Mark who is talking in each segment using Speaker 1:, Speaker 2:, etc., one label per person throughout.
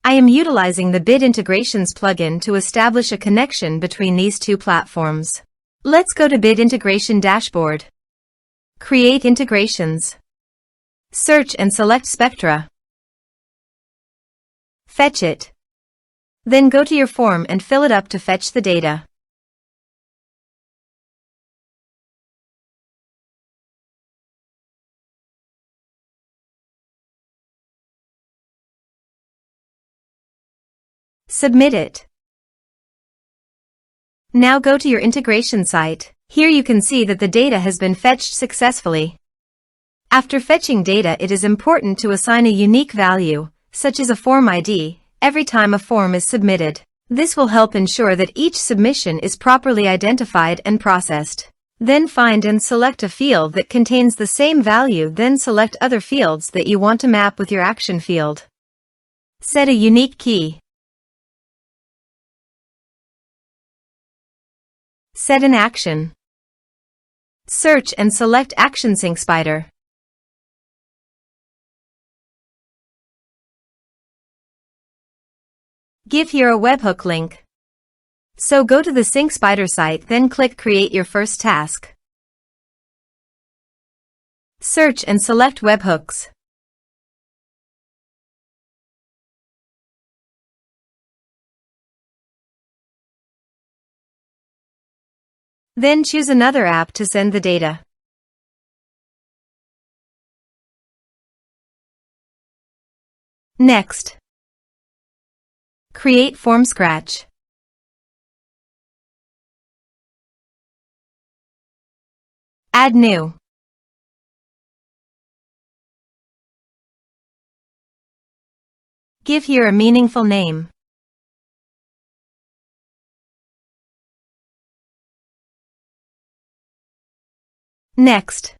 Speaker 1: I am utilizing the Bid Integrations plugin to establish a connection between these two platforms. Let's go to Bid Integration Dashboard. Create integrations. Search and select Spectra. Fetch it. Then go to your form and fill it up to fetch the data. Submit it. Now go to your integration site. Here you can see that the data has been fetched successfully. After fetching data, it is important to assign a unique value, such as a form ID, every time a form is submitted. This will help ensure that each submission is properly identified and processed. Then find and select a field that contains the same value, then select other fields that you want to map with your action field. Set a unique key. Set an action. Search and select Action Sync Spider. Give here a webhook link. So go to the Sync Spider site, then click Create your first task. Search and select webhooks. Then choose another app to send the data. Next, create form scratch. Add new. Give here a meaningful name. Next,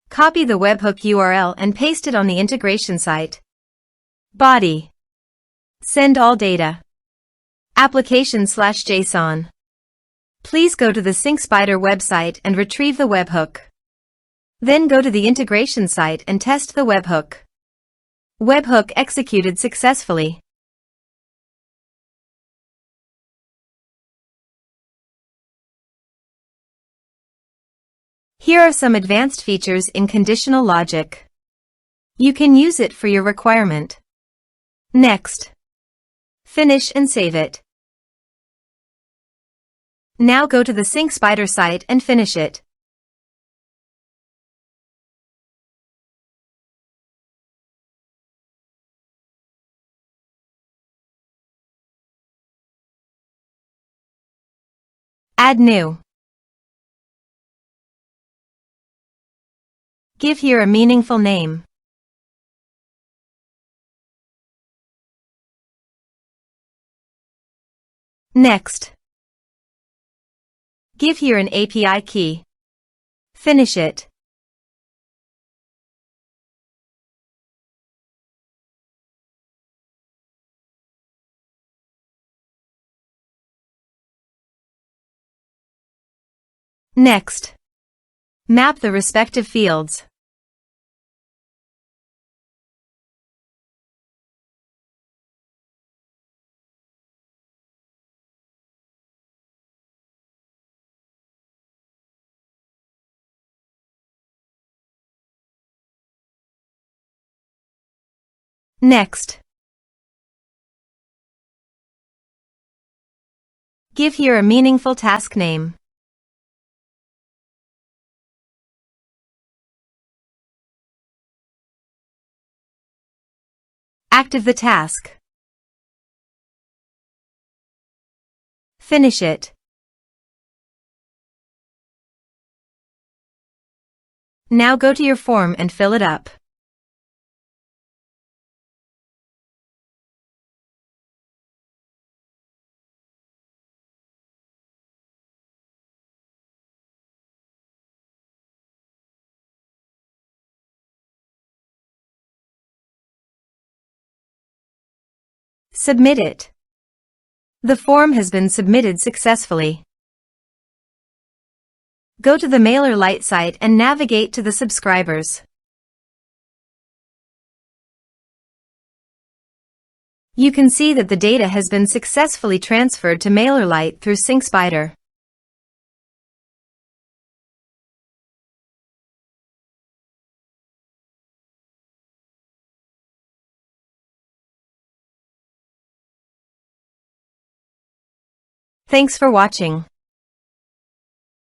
Speaker 1: copy the webhook URL and paste it on the integration site. Body. Send all data. Application/JSON. Please go to the Sync Spider website and retrieve the webhook. Then go to the integration site and test the webhook. Webhook executed successfully. Here are some advanced features in conditional logic. You can use it for your requirement. Next, finish and save it. Now go to the Sync Spider site and finish it. Add new. Give here a meaningful name. Next, give here an API key. Finish it. Next, map the respective fields. Next, give here a meaningful task name. Active the task. Finish it. Now go to your form and fill it up. Submit it. The form has been submitted successfully. Go to the MailerLite site and navigate to the subscribers. You can see that the data has been successfully transferred to MailerLite through SyncSpider. Thanks for watching.